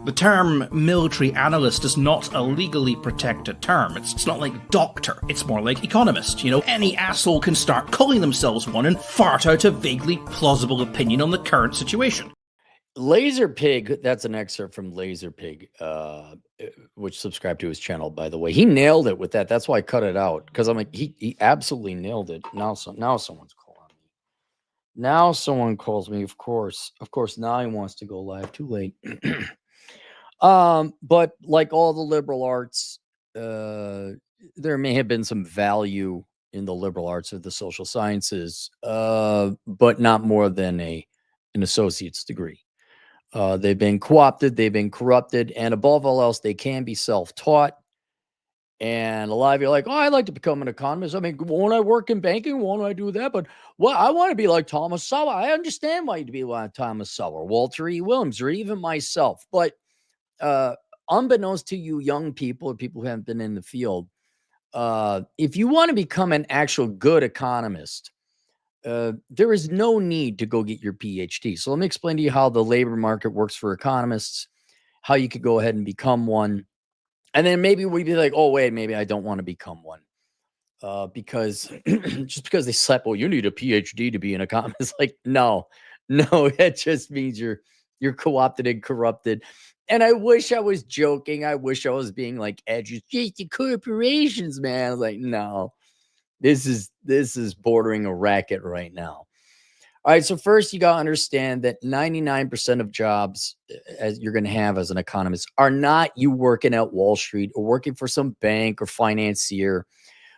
The term military analyst is not a legally protected term. It's not like doctor. It's more like economist. You know, any asshole can start calling themselves one and fart out a vaguely plausible opinion on the current situation. Laser Pig, that's an excerpt from Laser Pig, which subscribed to his channel, by the way. He nailed it with that. That's why I cut it out, because I'm like, he absolutely nailed it. Now someone's calling me. Now someone calls me, of course. Of course, now he wants to go live. Too late. But like all the liberal arts, there may have been some value in the liberal arts or the social sciences, but not more than an associate's degree. They've been co-opted, they've been corrupted, and above all else, they can be self-taught. And a lot of you are like, oh, I'd like to become an economist. I mean, won't I work in banking? Won't I do that? But well, I want to be like Thomas Sowell. I understand why you'd be like Thomas Sowell, Walter E. Williams, or even myself. But unbeknownst to you young people or people who haven't been in the field, if you want to become an actual good economist, there is no need to go get your PhD. So let me explain to you how the labor market works for economists, how you could go ahead and become one. And then maybe we'd be like, oh, wait, maybe I don't want to become one. Because just because they slap, well, you need a PhD to be an economist. Like, no, that just means you're co-opted and corrupted. And I wish I was joking. I wish I was being like, educated corporations, man. I was like, no, this is bordering a racket right now. All right. So first you got to understand that 99% of jobs as you're going to have as an economist are not you working at Wall Street or working for some bank or financier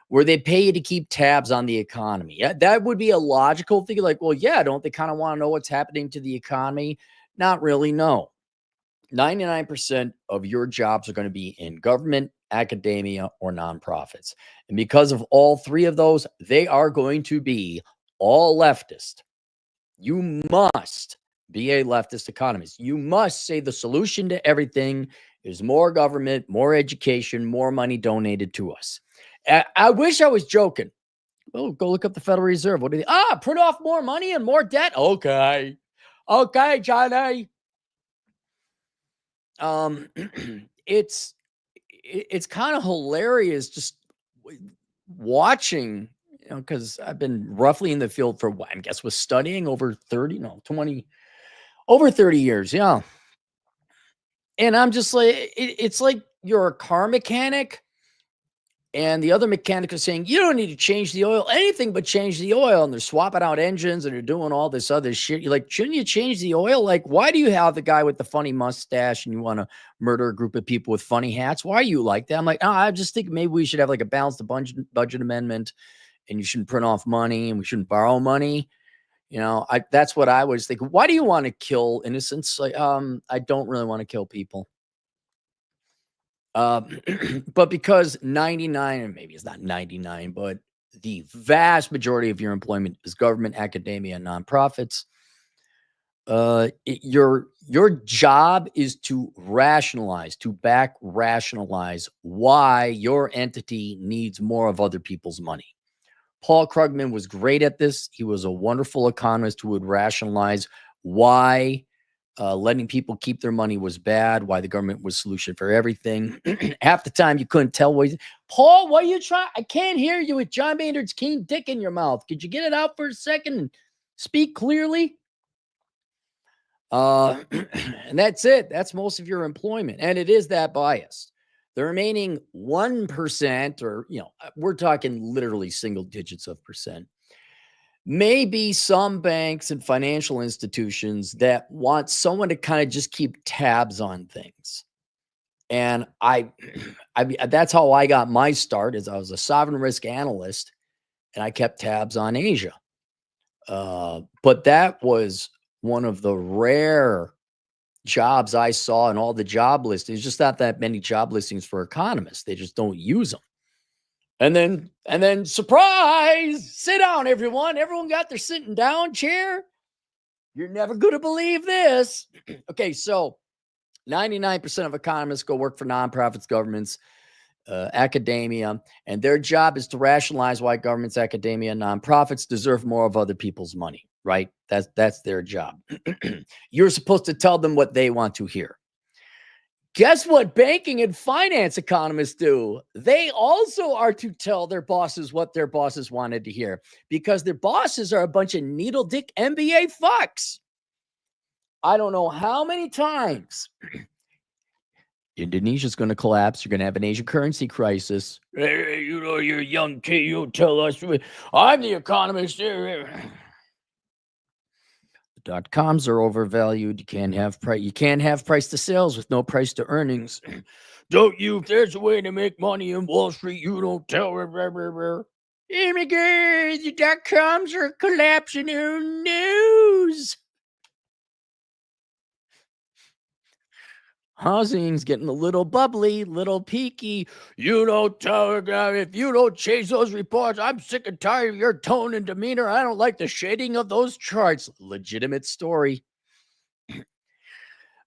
where they pay you to keep tabs on the economy. Yeah, that would be a logical thing. Like, well, yeah, don't they kind of want to know what's happening to the economy? Not really. No. 99% of your jobs are going to be in government, academia, or nonprofits. And because of all three of those, they are going to be all leftist. You must be a leftist economist. You must say the solution to everything is more government, more education, more money donated to us. I wish I was joking. Oh, go look up the Federal Reserve. What do they? Print off more money and more debt? Okay, Johnny. It's kind of hilarious just watching, because I've been roughly in the field for what I guess was studying over 30 years. Yeah. And I'm just like, it's like you're a car mechanic and the other mechanic is saying, you don't need to change the oil, anything but change the oil. And they're swapping out engines and they're doing all this other shit. You're like, shouldn't you change the oil? Like, why do you have the guy with the funny mustache and you want to murder a group of people with funny hats? Why are you like that? I'm like, I just think maybe we should have like a balanced budget amendment and you shouldn't print off money and we shouldn't borrow money. That's what I was thinking. Why do you want to kill innocents? Like, I don't really want to kill people. But because 99, and maybe it's not 99, but the vast majority of your employment is government, academia, and nonprofits. Your job is to rationalize why your entity needs more of other people's money. Paul Krugman was great at this. He was a wonderful economist who would rationalize why letting people keep their money was bad, why the government was solution for everything. Half the time you couldn't tell Paul, what are you trying? I can't hear you with John Maynard's keen dick in your mouth. Could you get it out for a second and speak clearly? And that's it. That's most of your employment. And it is that biased. The remaining 1%, or, we're talking literally single digits of percent, maybe some banks and financial institutions that want someone to kind of just keep tabs on things. And I that's how I got my start, as I was a sovereign risk analyst and I kept tabs on Asia. But that was one of the rare jobs I saw in all the job listings. Just not that many job listings for economists. They just don't use them. And then surprise, sit down, everyone. Everyone got their sitting down chair. You're never going to believe this. Okay, so 99% of economists go work for nonprofits, governments, academia, and their job is to rationalize why governments, academia, and nonprofits deserve more of other people's money, right? That's their job. You're supposed to tell them what they want to hear. Guess what banking and finance economists do? They also are to tell their bosses what their bosses wanted to hear, because their bosses are a bunch of needle dick MBA fucks. I don't know how many times Indonesia's going to collapse. You're going to have an Asian currency crisis. Hey, you're a young kid. You tell us. I'm the economist. The .coms are overvalued. You can't have price. You can't have price to sales with no price to earnings. Don't you? If there's a way to make money in Wall Street, you don't tell. Hey, my God, the .coms are collapsing. Who knows? Housing's getting a little bubbly, little peaky. You don't tell if you don't change those reports. I'm sick and tired of your tone and demeanor. I don't like the shading of those charts. Legitimate story.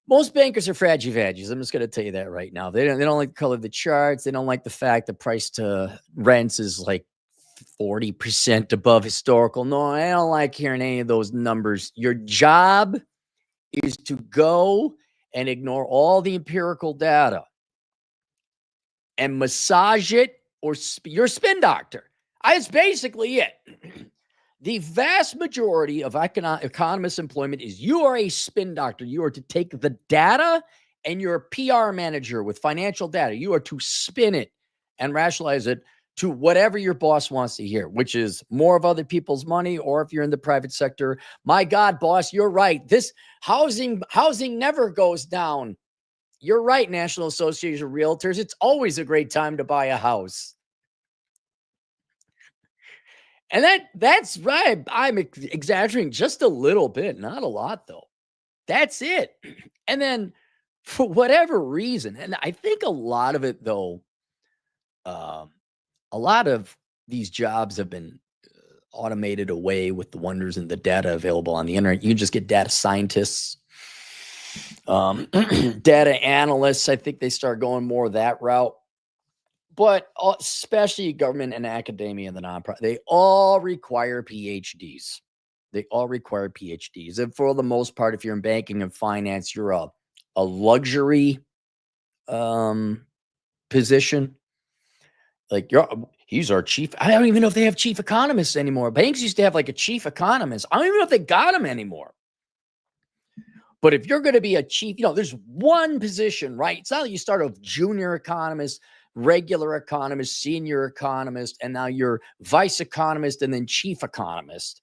Most bankers are fraggy-vaggies. I'm just going to tell you that right now. They don't like the color of the charts. They don't like the fact the price to rents is like 40% above historical. No, I don't like hearing any of those numbers. Your job is to go and ignore all the empirical data and massage it, or you're a spin doctor. That's basically it. The vast majority of economist employment is you are a spin doctor. You are to take the data, and you're a PR manager with financial data. You are to spin it and rationalize it to whatever your boss wants to hear, which is more of other people's money, or if you're in the private sector, my God, boss, you're right. This housing never goes down. You're right, National Association of Realtors. It's always a great time to buy a house. And that's right. I'm exaggerating just a little bit, not a lot though. That's it. And then for whatever reason, and I think a lot of it though, a lot of these jobs have been automated away with the wonders and the data available on the internet. You can just get data scientists, data analysts. I think they start going more that route. But especially government and academia and the nonprofit, they all require PhDs. They all require PhDs. And for the most part, if you're in banking and finance, you're a luxury position. Like he's our chief. I don't even know if they have chief economists anymore. Banks used to have like a chief economist. I don't even know if they got him anymore. But if you're going to be a chief, there's one position, right? It's not like you start off junior economist, regular economist, senior economist, and now you're vice economist and then chief economist.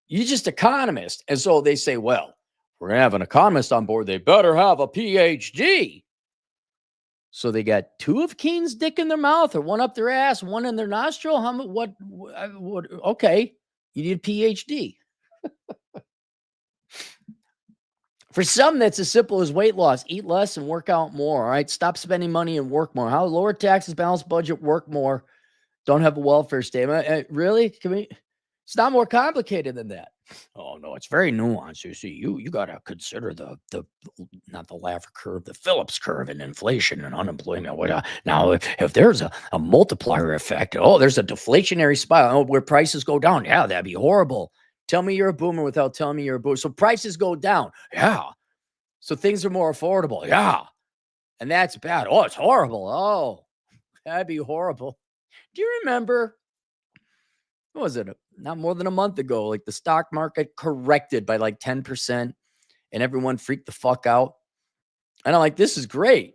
You're just economist. And so they say, well, we're going to have an economist on board. They better have a PhD. So they got two of Keen's dick in their mouth, or one up their ass, one in their nostril. Okay, you need a PhD. For some, that's as simple as weight loss. Eat less and work out more. All right, stop spending money and work more. How? Lower taxes, balanced budget, work more. Don't have a welfare state. Really? It's not more complicated than that. Oh no, it's very nuanced. You see, you got to consider the not the Laffer curve, the Phillips curve, and inflation and unemployment. Now, if there's a multiplier effect, there's a deflationary spiral where prices go down. Yeah, that'd be horrible. Tell me you're a boomer without telling me you're a boomer. So prices go down. Yeah. So things are more affordable. Yeah. And that's bad. Oh, it's horrible. Oh, that'd be horrible. Do you remember? What was it? Not more than a month ago, like the stock market corrected by like 10% and everyone freaked the fuck out. And I'm like, this is great.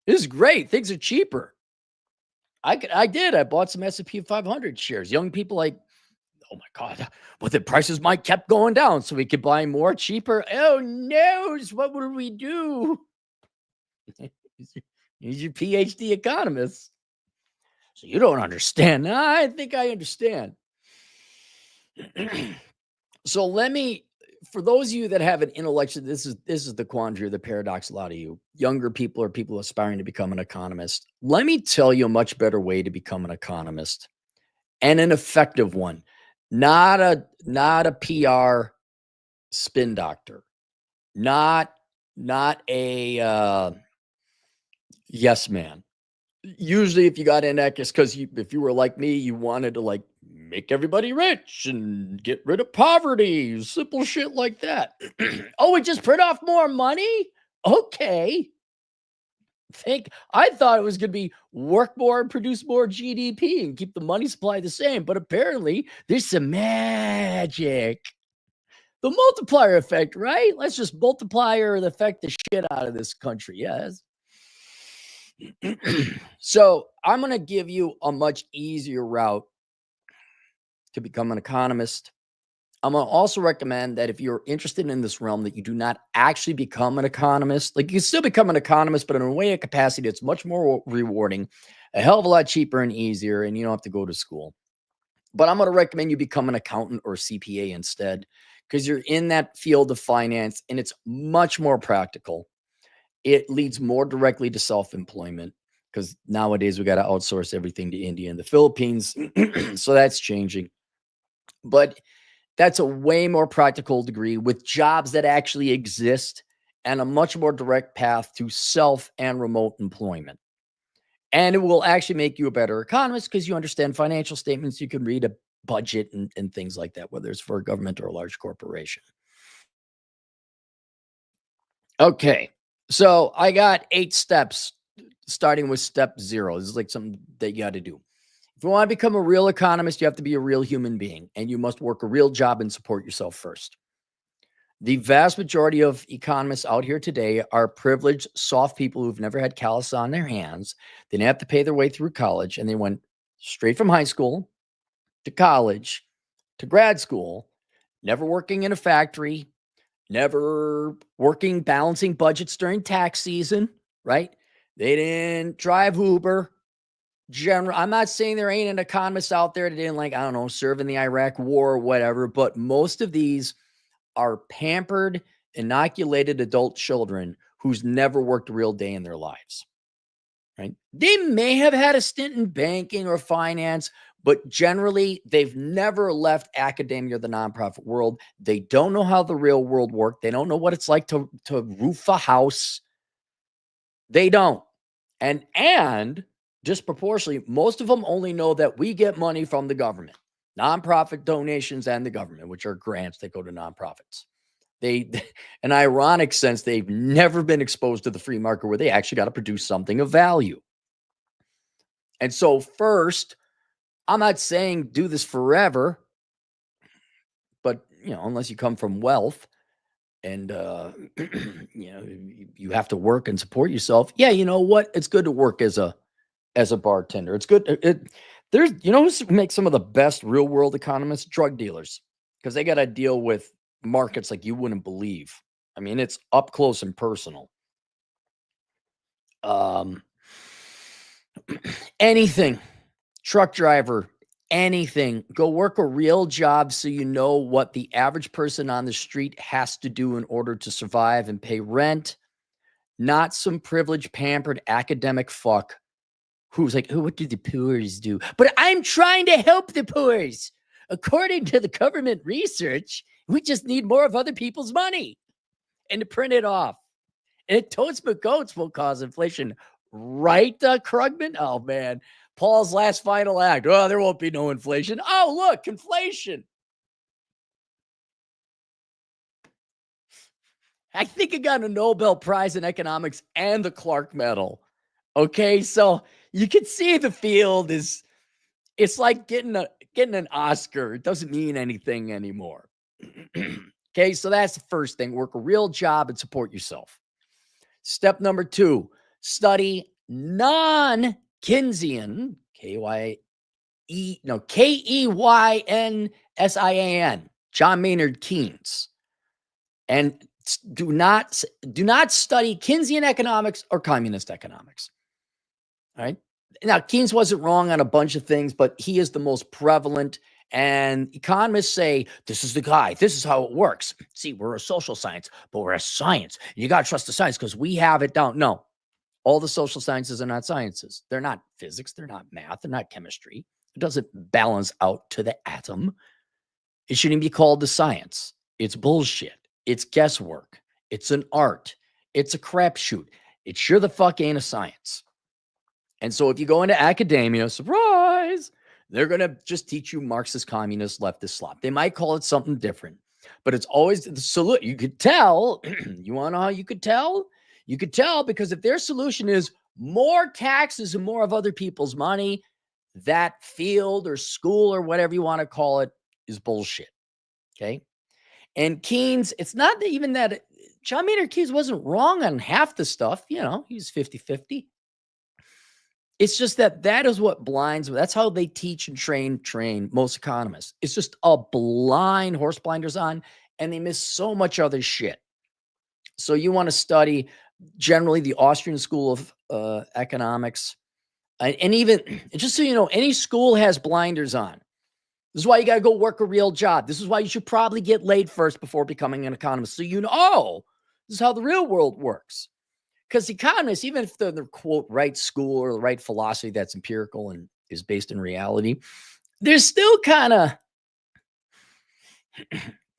This is great. Things are cheaper. I did. I bought some S&P 500 shares. Young people like, oh my God, but the prices might kept going down so we could buy more cheaper. Oh no, what would we do? Use your PhD economist. So you don't understand. I think I understand. So for those of you that have an intellectual, this is the quandary, the paradox. A lot of you younger people or people aspiring to become an economist. Let me tell you a much better way to become an economist, and an effective one. Not a PR spin doctor, not a yes man. Usually if you got in that, it's because if you were like me, you wanted to like make everybody rich and get rid of poverty, simple shit like that. Oh, we just print off more money? Okay. I thought it was going to be work more and produce more GDP and keep the money supply the same. But apparently there's some magic. The multiplier effect, right? Let's just multiplier the effect the shit out of this country. Yes. So I'm going to give you a much easier route to become an economist. I'm going to also recommend that if you're interested in this realm, that you do not actually become an economist. Like, you can still become an economist, but in a way of capacity, it's much more rewarding, a hell of a lot cheaper and easier, and you don't have to go to school. But I'm going to recommend you become an accountant or CPA instead, because you're in that field of finance and it's much more practical. It leads more directly to self-employment, because nowadays we got to outsource everything to India and the Philippines. So that's changing. But that's a way more practical degree with jobs that actually exist and a much more direct path to self and remote employment. And it will actually make you a better economist because you understand financial statements. You can read a budget and things like that, whether it's for a government or a large corporation. Okay, so I got 8 steps, starting with step 0. This is like something that you got to do. If you want to become a real economist, you have to be a real human being, and you must work a real job and support yourself first. The vast majority of economists out here today are privileged, soft people who've never had callus on their hands. They didn't have to pay their way through college, and they went straight from high school to college to grad school, never working in a factory, never working, balancing budgets during tax season, right? They didn't drive Uber. I'm not saying there ain't an economist out there that didn't, like, I don't know, serve in the Iraq war or whatever, but most of these are pampered, inoculated adult children who's never worked a real day in their lives, right? They may have had a stint in banking or finance, but generally they've never left academia or the nonprofit world. They don't know how the real world works. They don't know what it's like to roof a house. They don't. And disproportionately, most of them only know that we get money from the government, nonprofit donations and the government, which are grants that go to nonprofits. An ironic sense, they've never been exposed to the free market where they actually got to produce something of value. And so first, I'm not saying do this forever, but, unless you come from wealth and, you have to work and support yourself. Yeah. You know what? It's good to work as a bartender. It's good. There's, who makes some of the best real world economists? Drug dealers, because they got to deal with markets like you wouldn't believe. I mean, it's up close and personal. Anything, truck driver, anything, go work a real job so you know what the average person on the street has to do in order to survive and pay rent. Not some privileged, pampered academic fuck who's like, oh, what do the poors do? But I'm trying to help the poors. According to the government research, we just need more of other people's money and to print it off. And it totes but goats will cause inflation. Right, Krugman? Oh, man. Paul's last final act. Oh, there won't be no inflation. Oh, look, inflation. I think I got a Nobel Prize in economics and the Clark Medal. Okay, so you can see the field it's like getting an Oscar. It doesn't mean anything anymore. Okay, so that's the first thing. Work a real job and support yourself. Step number 2, study non-Keynesian, Keynesian, John Maynard Keynes. And do not study Keynesian economics or communist economics. All right. Now, Keynes wasn't wrong on a bunch of things, but he is the most prevalent. And economists say, this is the guy. This is how it works. See, we're a social science, but we're a science. You got to trust the science because we have it down. No, all the social sciences are not sciences. They're not physics. They're not math. They're not chemistry. It doesn't balance out to the atom. It shouldn't be called the science. It's bullshit. It's guesswork. It's an art. It's a crapshoot. It sure the fuck ain't a science. And so if you go into academia, surprise, they're going to just teach you Marxist, communist, leftist slop. They might call it something different, but it's always the solution. You could tell. You want to know how you could tell? You could tell because if their solution is More taxes and more of other people's money, that field or school or whatever you want to call it is bullshit. Okay. And Keynes, it's not even that John Maynard Keynes wasn't wrong on half the stuff. He's 50-50. It's just that is what blinds. That's how they teach and train most economists. It's just a blind horse blinders on, and they miss so much other shit. So you want to study generally the Austrian school of economics. And even, just so you know, any school has blinders on. This is why you got to go work a real job. This is why you should probably get laid first before becoming an economist. So this is how the real world works. Because economists, even if they're the quote right school or the right philosophy that's empirical and is based in reality, they're still kind of,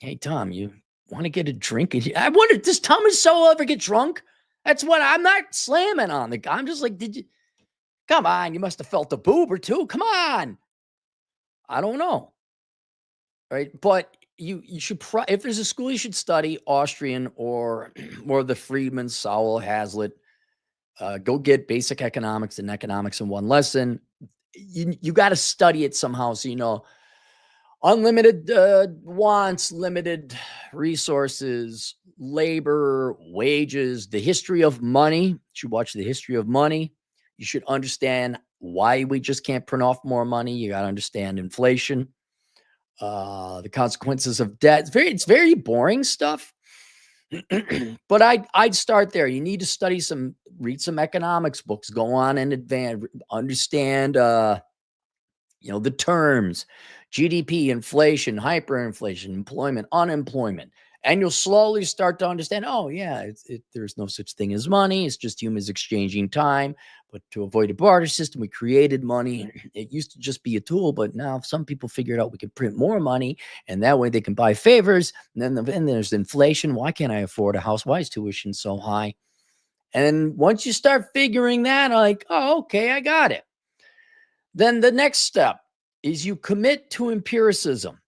hey, Tom, you want to get a drink? I wonder, does Thomas Sowell ever get drunk? That's what I'm not slamming on the guy. I'm just like, come on, you must have felt a boob or two. Come on. I don't know. Right. But you should, if there's a school you should study, Austrian or more of the Friedman, Sowell, Hazlitt, go get basic economics and economics in one lesson. You got to study it somehow. So, unlimited wants, limited resources, labor, wages, the history of money. You should watch the history of money. You should understand why we just can't print off more money. You got to understand inflation, the consequences of debt. It's very boring stuff. But I'd start there. You need to read some economics books, go on and advance, understand, the terms, GDP, inflation, hyperinflation, employment, unemployment. And you'll slowly start to understand, there's no such thing as money. It's just humans exchanging time. But to avoid a barter system, we created money. It used to just be a tool, but now some people figured out we could print more money, and that way they can buy favors. And then there's inflation. Why can't I afford a house? Why is tuition so high? And once you start figuring that, like, okay, I got it. Then the next step is you commit to empiricism.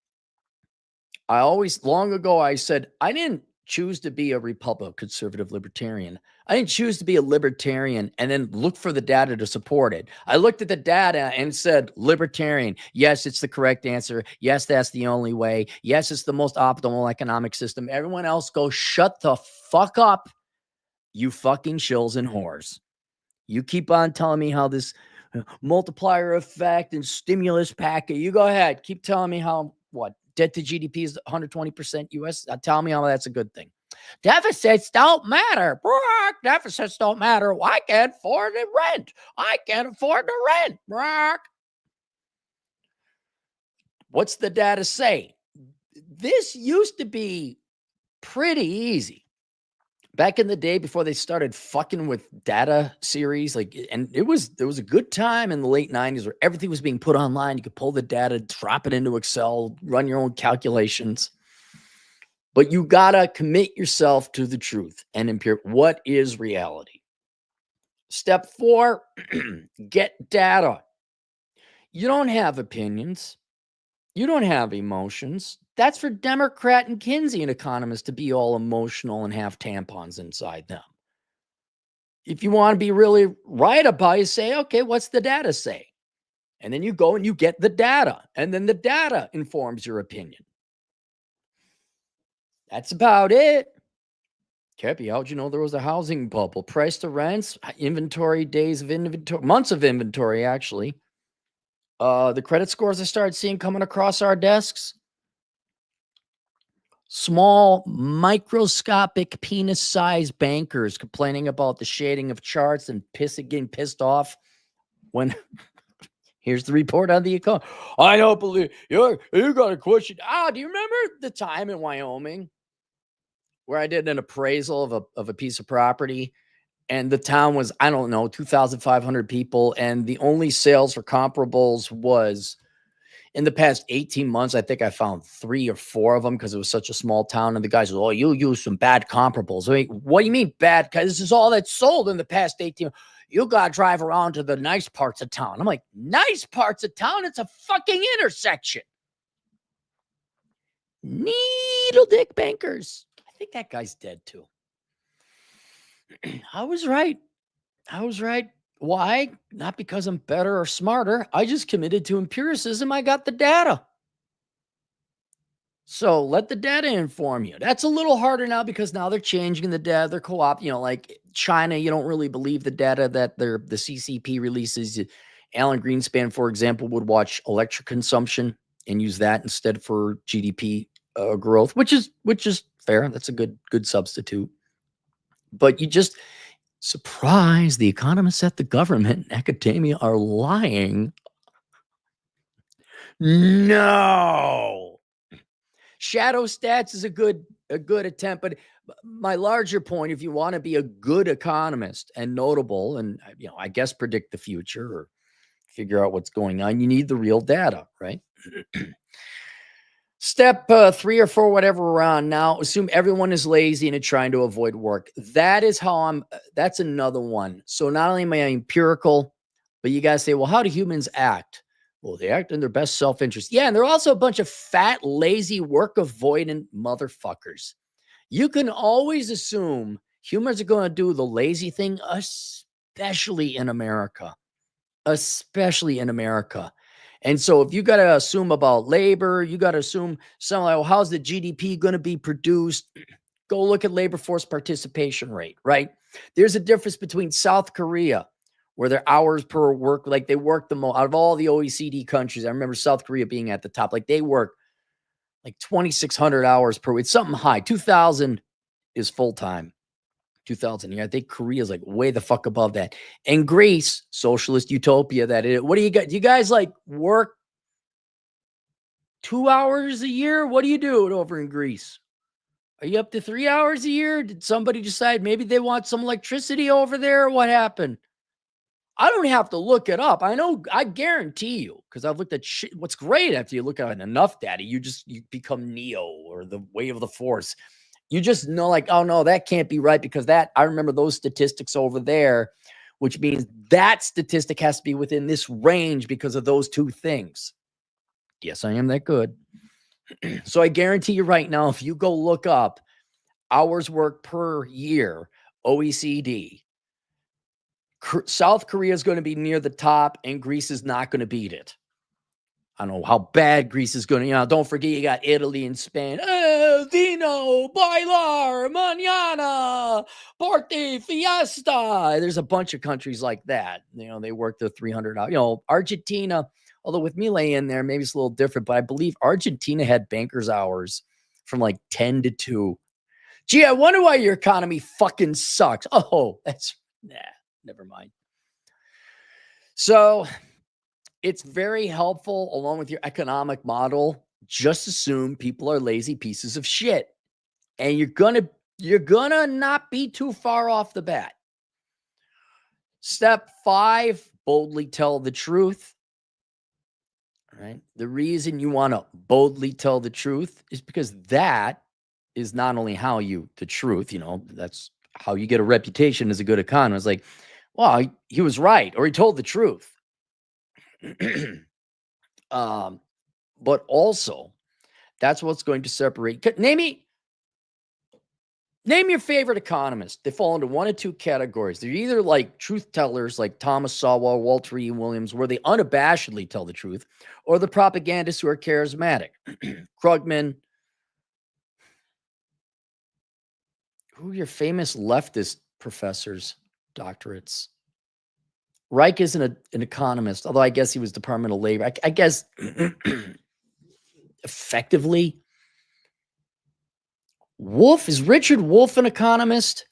Long ago, I said, I didn't choose to be a Republican, conservative libertarian. I didn't choose to be a libertarian and then look for the data to support it. I looked at the data and said, libertarian. Yes, it's the correct answer. Yes, that's the only way. Yes, it's the most optimal economic system. Everyone else go shut the fuck up, you fucking shills and whores. You keep on telling me how this multiplier effect and stimulus package, you go ahead. Keep telling me how, debt to GDP is 120% US. Tell me how that's a good thing. Deficits don't matter. Brock, deficits don't matter. I can't afford to rent. I can't afford to rent. Brock. What's the data say? This used to be pretty easy. Back in the day before they started fucking with data series, and there was a good time in the late 90s where everything was being put online. You could pull the data, drop it into Excel, run your own calculations. But you gotta commit yourself to the truth and what is reality. Step 4, get data. You don't have opinions. You don't have emotions. That's for Democrat and Keynesian economists to be all emotional and have tampons inside them. If you want to be really right about it, say, okay, what's the data say? And then you go and you get the data. And then the data informs your opinion. That's about it. Kepi, how'd you know there was a housing bubble? Price to rents, inventory, days of inventory, months of inventory, actually. The credit scores I started seeing coming across our desks. Small, microscopic, penis-sized bankers complaining about the shading of charts and getting pissed off when here's the report on the economy. I don't believe you got a question. Do you remember the time in Wyoming where I did an appraisal of a piece of property, and the town was, 2,500 people, and the only sales for comparables was, in the past 18 months, I think I found 3 or 4 of them because it was such a small town. And the guys were, you use some bad comparables. I mean, what do you mean bad? Because this is all that's sold in the past 18 months. You got to drive around to the nice parts of town. I'm like, nice parts of town? It's a fucking intersection. Needle dick bankers. I think that guy's dead too. I was right. I was right. Why? Not because I'm better or smarter. I just committed to empiricism. I got the data. So let the data inform you. That's a little harder now because now they're changing the data. They're co-op, like China, you don't really believe the data that the CCP releases. Alan Greenspan, for example, would watch electric consumption and use that instead for GDP growth, which is fair. That's a good substitute. But you just surprise, the economists at the government and academia are lying. No. Shadow stats is a good attempt, but my larger point, if you want to be a good economist and notable and I guess predict the future or figure out what's going on, you need the real data, right? Step 3 or 4, whatever we're on now, assume everyone is lazy and trying to avoid work. That is how that's another one. So not only am I empirical, but you guys say, well, how do humans act? Well, they act in their best self-interest. Yeah, and they're also a bunch of fat, lazy, work-avoidant motherfuckers. You can always assume humans are going to do the lazy thing, especially in America. Especially in America. And so if you got to assume about labor, you got to assume something like, well, how's the GDP going to be produced? Go look at labor force participation rate, right? There's a difference between South Korea, where their hours per work, like they work the most out of all the OECD countries. I remember South Korea being at the top. Like they work like 2,600 hours per week. It's something high. 2,000 is full-time. 2,000 a year. I think Korea is like way the fuck above that. And Greece, socialist utopia that is. What do you got? Do you guys like work 2 hours a year? What do you do over in Greece? Are you up to 3 hours a year? Did somebody decide maybe they want some electricity over there? What happened? I don't have to look it up. I know, I guarantee you, because I've looked at shit. What's great after you look at enough data, you become Neo or the way of the force. You just know, like, oh no, that can't be right because I remember those statistics over there, which means that statistic has to be within this range because of those two things. Yes, I am that good. So I guarantee you right now, if you go look up hours worked per year, OECD, South Korea is going to be near the top and Greece is not going to beat it. I don't know how bad Greece is going to, don't forget you got Italy and Spain. Vino, bailar, mañana, party, fiesta. There's a bunch of countries like that. They work the 300 out. Argentina, although with Milei in there, maybe it's a little different, but I believe Argentina had bankers hours from like 10 to 2. Gee, I wonder why your economy fucking sucks. Oh, never mind. So it's very helpful along with your economic model. Just assume people are lazy pieces of shit. And you're gonna not be too far off the bat. Step 5, boldly tell the truth. All right. The reason you want to boldly tell the truth is because that is not only how the truth, that's how you get a reputation as a good economist. Like, well, he was right, or he told the truth. But also, that's what's going to separate. Name your favorite economist. They fall into one of two categories. They're either like truth tellers like Thomas Sowell, Walter E. Williams, where they unabashedly tell the truth, or the propagandists who are charismatic. Krugman. Who are your famous leftist professors, doctorates? Reich isn't an economist, although I guess he was Department of Labor. I guess effectively. Wolf, is Richard Wolf an economist?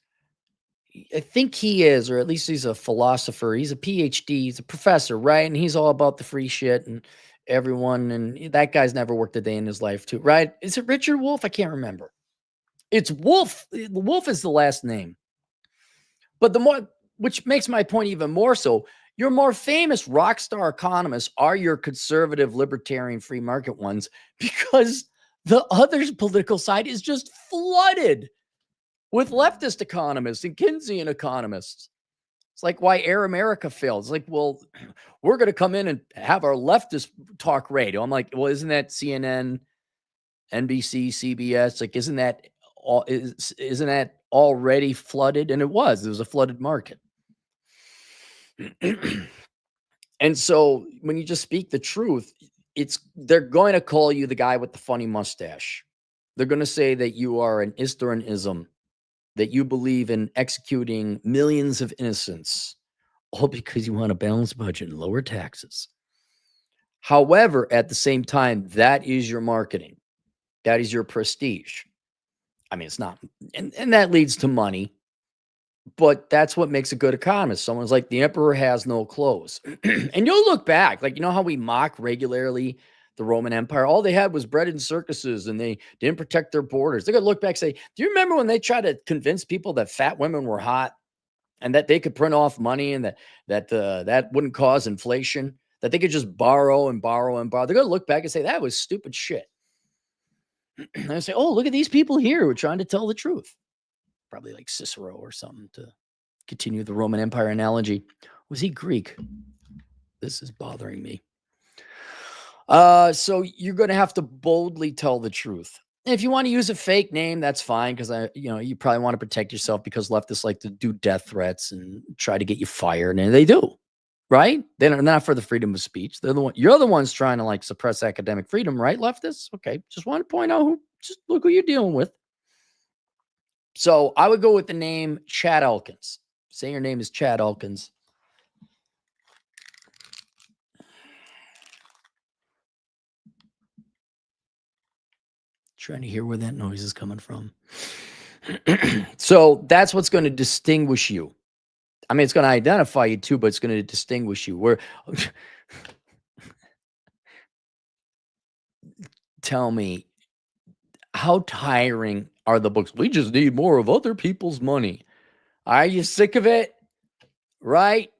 I think he is, or at least he's a philosopher. He's a PhD. He's a professor, right? And he's all about the free shit and everyone. And that guy's never worked a day in his life, too, right? Is it Richard Wolf? I can't remember. It's Wolf. Wolf is the last name. But which makes my point even more so, your more famous rock star economists are your conservative, libertarian, free market ones, because the other political side is just flooded with leftist economists and Keynesian economists. It's like why Air America failed. It's like, well, we're going to come in and have our leftist talk radio. I'm like, well, isn't that CNN, NBC, CBS? Like, isn't that already flooded? And it was a flooded market. And so when you just speak the truth, they're going to call you the guy with the funny mustache. They're going to say that you are an Easterism, that you believe in executing millions of innocents, all because you want a balanced budget and lower taxes. However, at the same time, that is your marketing. That is your prestige. I mean, it's not, and that leads to money, but that's what makes a good economist. Someone's like, the emperor has no clothes. And you'll look back, like, you know how we mock regularly the Roman Empire? All they had was bread and circuses, and they didn't protect their borders. They're going to look back and say, do you remember when they tried to convince people that fat women were hot and that they could print off money and that wouldn't cause inflation, that they could just borrow and borrow and borrow? They're going to look back and say, that was stupid shit. And I say, oh, look at these people here who are trying to tell the truth. Probably like Cicero or something, to continue the Roman Empire analogy. Was he Greek? This is bothering me. So you're going to have to boldly tell the truth. And if you want to use a fake name, that's fine, because you probably want to protect yourself, because leftists like to do death threats and try to get you fired, and they do, right? They're not for the freedom of speech. You're the ones trying to like suppress academic freedom, right, leftists? Okay, just want to point out just look who you're dealing with. So I would go with the name Chad Elkins. Say your name is Chad Elkins. Trying to hear where that noise is coming from. So that's what's going to distinguish you. I mean, it's going to identify you too, but it's going to distinguish you. Tell me, how tiring are the books? We just need more of other people's money. Are you sick of it? Right?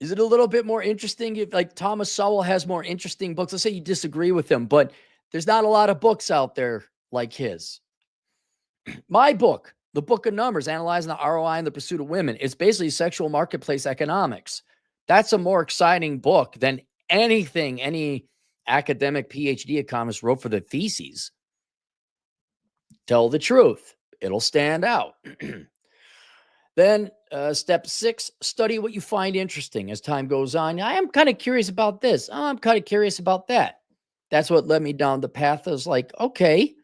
Is it a little bit more interesting if, like, Thomas Sowell has more interesting books? Let's say you disagree with him, but there's not a lot of books out there like his. My book, The Book of Numbers, Analyzing the ROI in the Pursuit of Women, it's basically sexual marketplace economics. That's a more exciting book than anything any academic PhD economist wrote for the theses. Tell the truth. It'll stand out. Then step 6, study what you find interesting as time goes on. I am kind of curious about this. Oh, I'm kind of curious about that. That's what led me down the path. I was like, okay,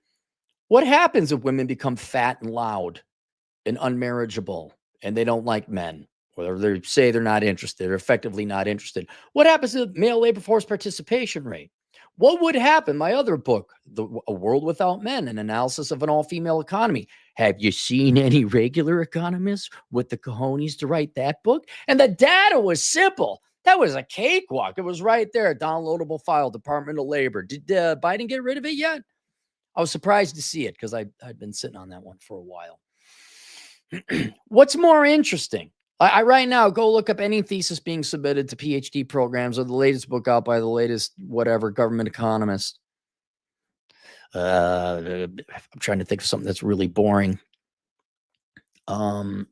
what happens if women become fat and loud and unmarriageable and they don't like men, or they say they're not interested or effectively not interested? What happens to the male labor force participation rate? What would happen? My other book, A World Without Men, an analysis of an all-female economy. Have you seen any regular economists with the cojones to write that book? And the data was simple. That was a cakewalk. It was right there, downloadable file, Department of Labor. Did Biden get rid of it yet? I was surprised to see it, because I'd been sitting on that one for a while. What's more interesting? I right now, go look up any thesis being submitted to PhD programs, or the latest book out by the latest whatever government economist. I'm trying to think of something that's really boring. The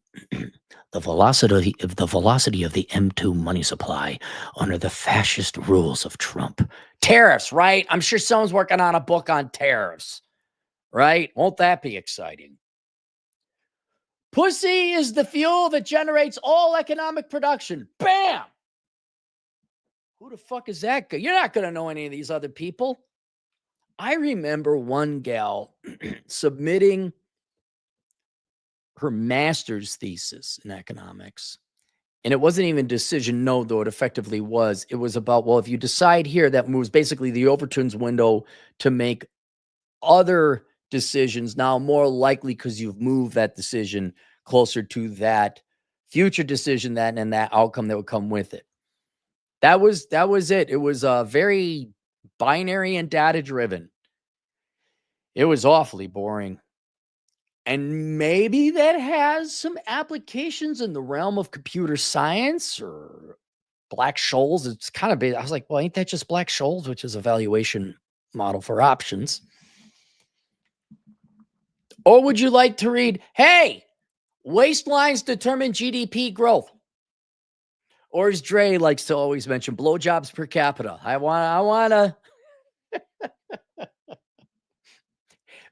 velocity of the M2 money supply under the fascist rules of Trump. Tariffs, right? I'm sure someone's working on a book on tariffs, right? Won't that be exciting? Pussy is the fuel that generates all economic production. Bam! Who the fuck is that guy? You're not going to know any of these other people. I remember one gal submitting her master's thesis in economics. And it wasn't even decision no, though it effectively was. It was about, well, if you decide here, that moves basically the Overton's window to make other decisions now more likely, because you've moved that decision closer to that future decision and that outcome that would come with it. That was it. It was very binary and data driven. It was awfully boring. And maybe that has some applications in the realm of computer science or Black-Scholes. It's kind of big. I was like, well, ain't that just Black-Scholes, which is a valuation model for options? Or would you like to read, hey, waistlines determine GDP growth? Or as Dre likes to always mention, blowjobs per capita. I want to.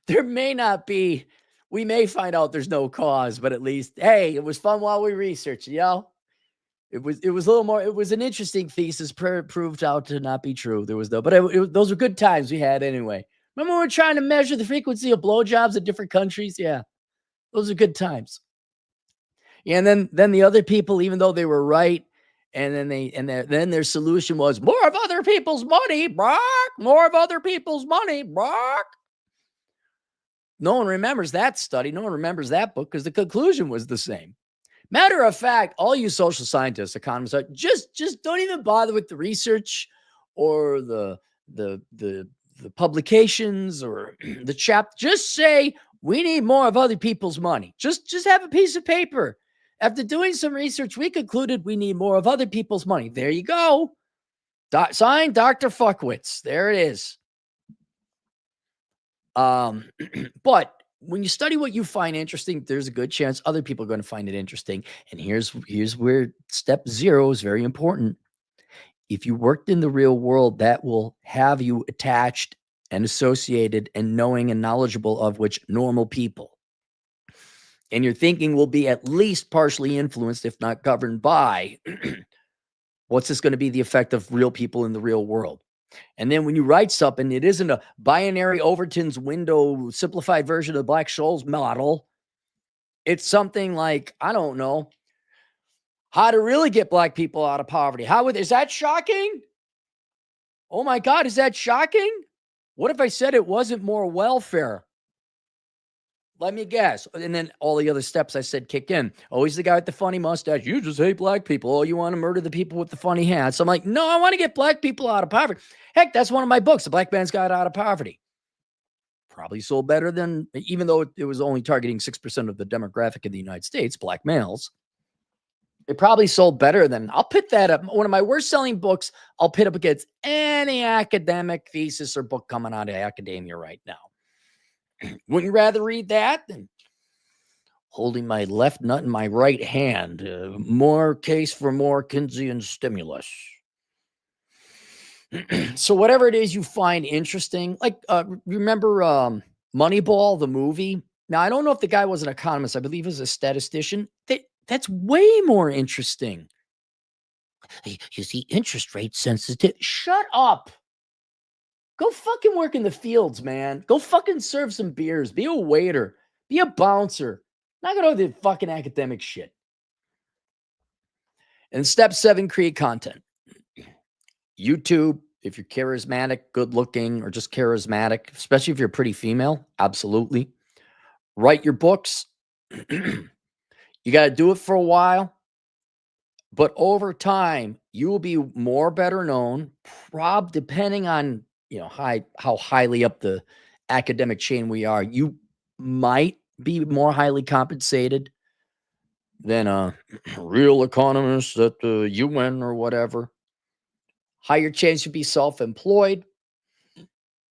There may not be. We may find out there's no cause, but at least, hey, it was fun while we researched, It was a little more. It was an interesting thesis. Proved out to not be true. There was no, but those were good times we had anyway. Remember when we were trying to measure the frequency of blowjobs in different countries? Yeah, those are good times. Yeah, and then the other people, even though they were right, and then their solution was more of other people's money, Brock. More of other people's money, Brock. No one remembers that study. No one remembers that book because the conclusion was the same. Matter of fact, all you social scientists, economists, just don't even bother with the research or the publications or the chap. Just say we need more of other people's money. Just have a piece of paper. After doing some research, we concluded we need more of other people's money. There you go. Signed, Dr. Fuckwitz. There it is. But when you study what you find interesting, there's a good chance other people are going to find it interesting. And here's where step 0 is very important. If you worked in the real world, that will have you attached and associated and knowing and knowledgeable of which normal people. And your thinking will be at least partially influenced, if not governed by, what's this going to be the effect of real people in the real world? And then when you write something, it isn't a binary Overton's window simplified version of the Black-Scholes model. It's something like, I don't know, how to really get black people out of poverty. Is that shocking? Oh my God, is that shocking? What if I said it wasn't more welfare? Let me guess. And then all the other steps I said kick in. Always the guy with the funny mustache. You just hate black people. Oh, you want to murder the people with the funny hats. I'm like, no, I want to get black people out of poverty. Heck, that's one of my books, The Black Man's Guide Out of Poverty. Probably sold better than, even though it was only targeting 6% of the demographic in the United States, black males. It probably sold better than, I'll pit that up. One of my worst selling books, I'll pit up against any academic thesis or book coming out of academia right now. Wouldn't you rather read that than holding my left nut in my right hand? More case for more Keynesian stimulus. So whatever it is you find interesting, like remember Moneyball, the movie? Now, I don't know if the guy was an economist. I believe he was a statistician. That's way more interesting. You see, interest rate sensitive. Shut up. Go fucking work in the fields, man. Go fucking serve some beers. Be a waiter. Be a bouncer. Not gonna do the fucking academic shit. And step 7, create content. YouTube, if you're charismatic, good looking, or just charismatic, especially if you're a pretty female, absolutely. Write your books. You got to do it for a while. But over time, you will be more better known, depending on how highly up the academic chain we are. You might be more highly compensated than a real economist at the UN or whatever. Higher chance to be self-employed.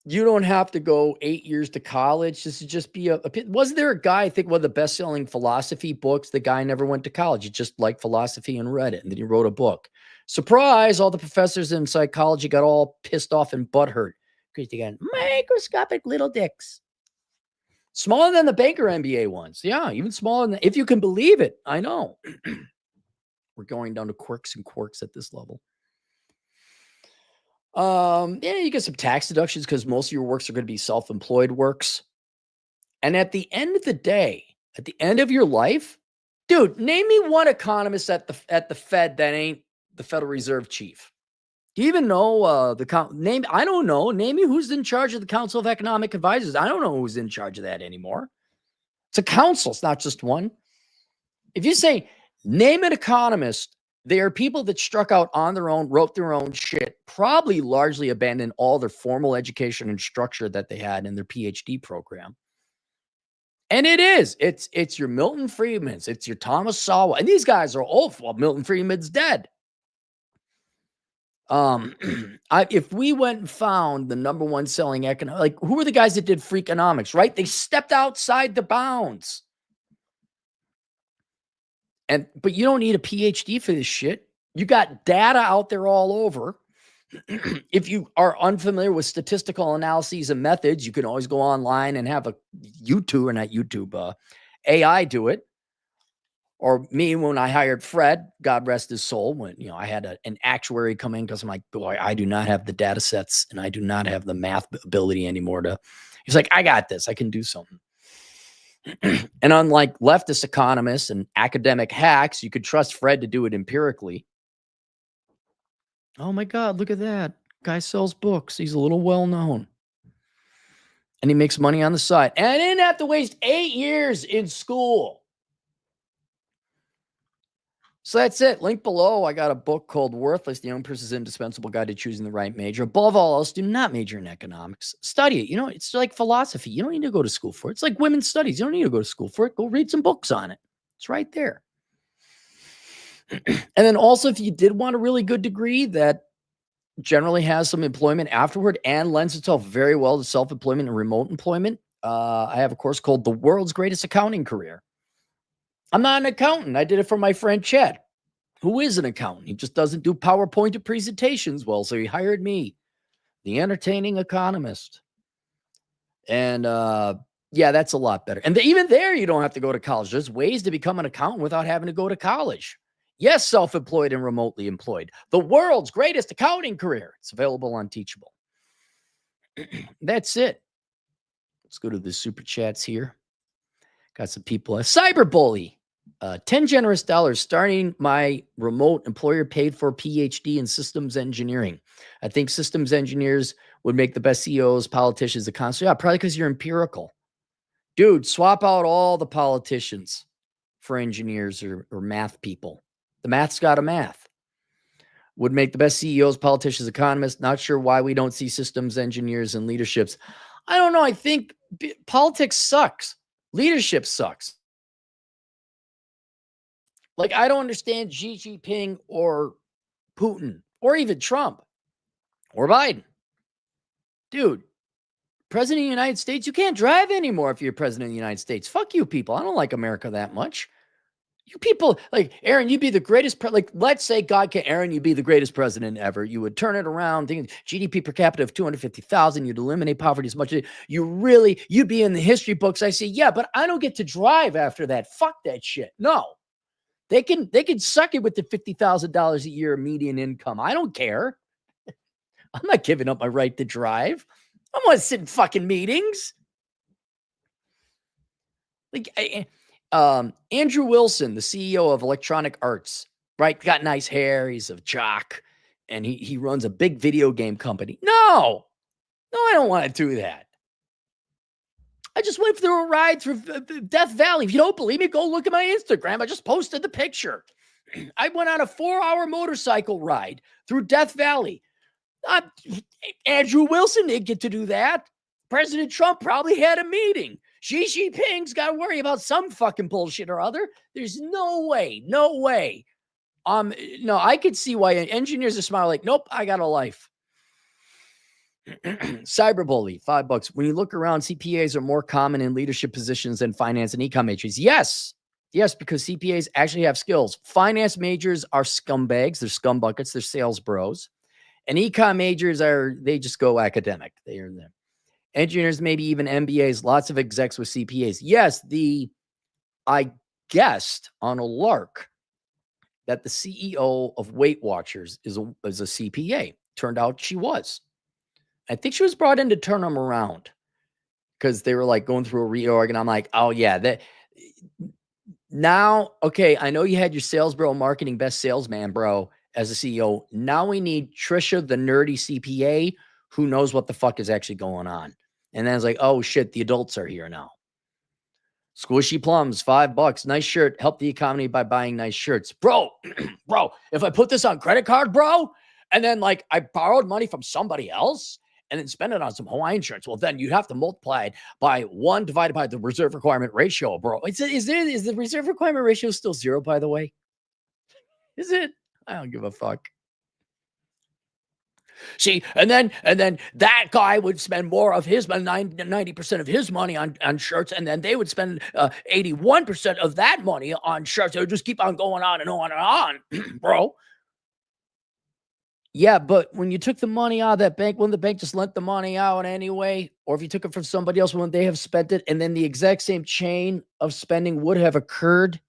You don't have to go 8 years to college. This would just be wasn't there a guy, I think one of the best-selling philosophy books, the guy never went to college. He just liked philosophy and read it, and then he wrote a book. Surprise, all the professors in psychology got all pissed off and butthurt because they got microscopic little dicks. Smaller than the Banker MBA ones. Yeah, even smaller than, if you can believe it. I know. We're going down to quirks and quarks at this level. Yeah, you get some tax deductions because most of your works are going to be self-employed works. And at the end of the day, at the end of your life, dude, name me one economist at the Fed that ain't the Federal Reserve chief. Do you even know name? I don't know. Name me who's in charge of the Council of Economic Advisors. I don't know who's in charge of that anymore. It's a council. It's not just one. If you say, name an economist, they are people that struck out on their own, wrote their own shit, probably largely abandoned all their formal education and structure that they had in their PhD program. And it's your Milton Friedmans, it's your Thomas Sowell, and these guys are old. Well, Milton Friedman's dead. If we went and found the number one selling like who are the guys that did Freakonomics, right? They stepped outside the bounds. But you don't need a PhD for this shit. You got data out there all over. If you are unfamiliar with statistical analyses and methods, you can always go online and have a AI do it. Or me, when I hired Fred, God rest his soul, when, I had an actuary come in because I'm like, boy, I do not have the data sets and I do not have the math ability anymore he's like, I got this. I can do something. And unlike leftist economists and academic hacks, you could trust Fred to do it empirically. Oh my God, look at that. Guy sells books. He's a little well known. And he makes money on the side. And I didn't have to waste 8 years in school. So that's it. Link below. I got a book called Worthless, The Young Person's Indispensable Guide to Choosing the Right Major. Above all else, do not major in economics. Study it. It's like philosophy. You don't need to go to school for it. It's like women's studies. You don't need to go to school for it. Go read some books on it. It's right there. And then also, if you did want a really good degree that generally has some employment afterward and lends itself very well to self-employment and remote employment, I have a course called The World's Greatest Accounting Career. I'm not an accountant. I did it for my friend Chet, who is an accountant. He just doesn't do PowerPoint presentations well, so he hired me, the entertaining economist. And yeah, that's a lot better. And even there, you don't have to go to college. There's ways to become an accountant without having to go to college. Yes, self-employed and remotely employed. The world's greatest accounting career. It's available on Teachable. That's it. Let's go to the super chats here. Got some people. Cyberbully. 10 generous dollars starting my remote employer paid for PhD in systems engineering. I think systems engineers would make the best CEOs, politicians, economists. Yeah, probably because you're empirical. Dude, swap out all the politicians for engineers or math people. The math's got a math. Would make the best CEOs, politicians, economists. Not sure why we don't see systems engineers and leaderships. I don't know. I think politics sucks. Leadership sucks. Like, I don't understand Xi Jinping or Putin or even Trump or Biden. Dude, president of the United States, you can't drive anymore if you're president of the United States. Fuck you people. I don't like America that much. You people, like, Aaron, you'd be the greatest, let's say, God, Aaron, you'd be the greatest president ever. You would turn it around, GDP per capita of 250,000. You'd eliminate poverty as much as you'd be in the history books. I say, yeah, but I don't get to drive after that. Fuck that shit. No. They can suck it with the $50,000 a year median income. I don't care. I'm not giving up my right to drive. I want to sit in fucking meetings. Like Andrew Wilson, the CEO of Electronic Arts, right? Got nice hair. He's a jock, and he runs a big video game company. No, I don't want to do that. I just went through a ride through Death Valley. If you don't believe me, go look at my Instagram. I just posted the picture. I went on a 4-hour motorcycle ride through Death Valley. Andrew Wilson didn't get to do that. President Trump probably had a meeting. Xi Jinping's got to worry about some fucking bullshit or other. There's no way. No, I could see why engineers are smart. Like, nope, I got a life. Cyberbully, $5. When you look around, CPAs are more common in leadership positions than finance and econ majors. Yes, because CPAs actually have skills. Finance majors are scumbags. They're scumbuckets. They're sales bros. And econ majors they just go academic. They are them. Engineers, maybe even MBAs, lots of execs with CPAs. Yes, I guessed on a lark that the CEO of Weight Watchers is a CPA. Turned out she was. I think she was brought in to turn them around because they were like going through a reorg. And I'm like, oh yeah, now, okay, I know you had your sales bro, marketing best salesman bro as a CEO. Now we need Trisha, the nerdy CPA who knows what the fuck is actually going on. And then it's like, oh shit, the adults are here now. Squishy plums, $5. Nice shirt. Help the economy by buying nice shirts. Bro, if I put this on credit card, bro, and then like I borrowed money from somebody else and then spend it on some Hawaiian shirts, well, then you'd have to multiply it by 1 divided by the reserve requirement ratio, bro. Is the reserve requirement ratio still 0, by the way? Is it? I don't give a fuck. See, and then that guy would spend more of his 90% of his money on shirts, and then they would spend 81% of that money on shirts. They would just keep on going on and on and on, bro. Yeah, but when you took the money out of that bank, wouldn't the bank just lent the money out anyway? Or if you took it from somebody else, wouldn't they have spent it? And then the exact same chain of spending would have occurred.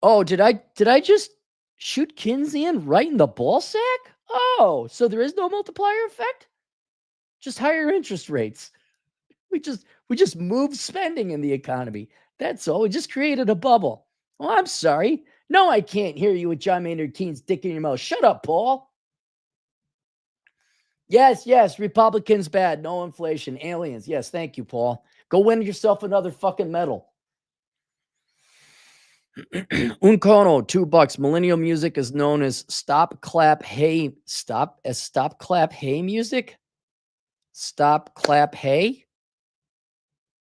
Oh, did I just shoot Keynesian right in the ball sack? Oh, so there is no multiplier effect? Just higher interest rates. We just moved spending in the economy. That's all. We just created a bubble. Oh, I'm sorry. No, I can't hear you with John Maynard Keynes' dick in your mouth. Shut up, Paul. Yes. Republicans bad. No inflation. Aliens. Yes, thank you, Paul. Go win yourself another fucking medal. Uncono, $2. Millennial music is known as stop, clap, hey. Stop clap, hey music? Stop, clap, hey?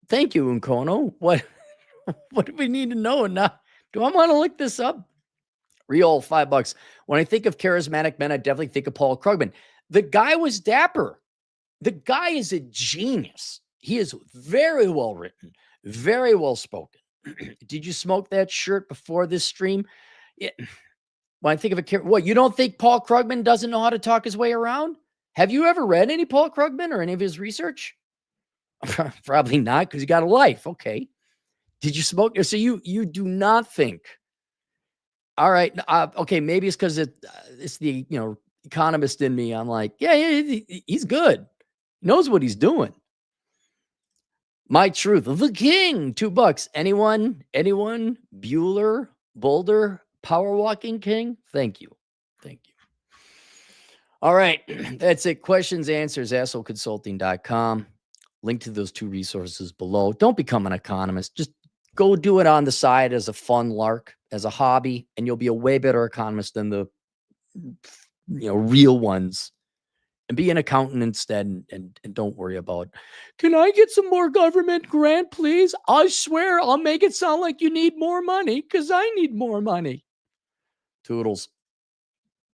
Thank you, Uncono. What do we need to know now? Do I want to look this up? Real $5. When I think of charismatic men, I definitely think of Paul Krugman. The guy was dapper. The guy is a genius. He is very well written, very well spoken. Did you smoke that shirt before this stream? Yeah. When I think of what, you don't think Paul Krugman doesn't know how to talk his way around? Have you ever read any Paul Krugman or any of his research? Probably not, because you got a life. Okay. Did you smoke? So you do not think. All right. Okay. Maybe it's because it's the economist in me. I'm like, yeah, he's good. He knows what he's doing. My truth, the king, $2. Anyone? Bueller, Boulder, Power Walking King? Thank you. All right. That's it. Questions, answers, assholeconsulting.com. Link to those 2 resources below. Don't become an economist. Just go do it on the side as a fun lark, as a hobby, and you'll be a way better economist than the real ones. And be an accountant instead, and don't worry about, can I get some more government grant, please? I swear I'll make it sound like you need more money because I need more money. Toodles.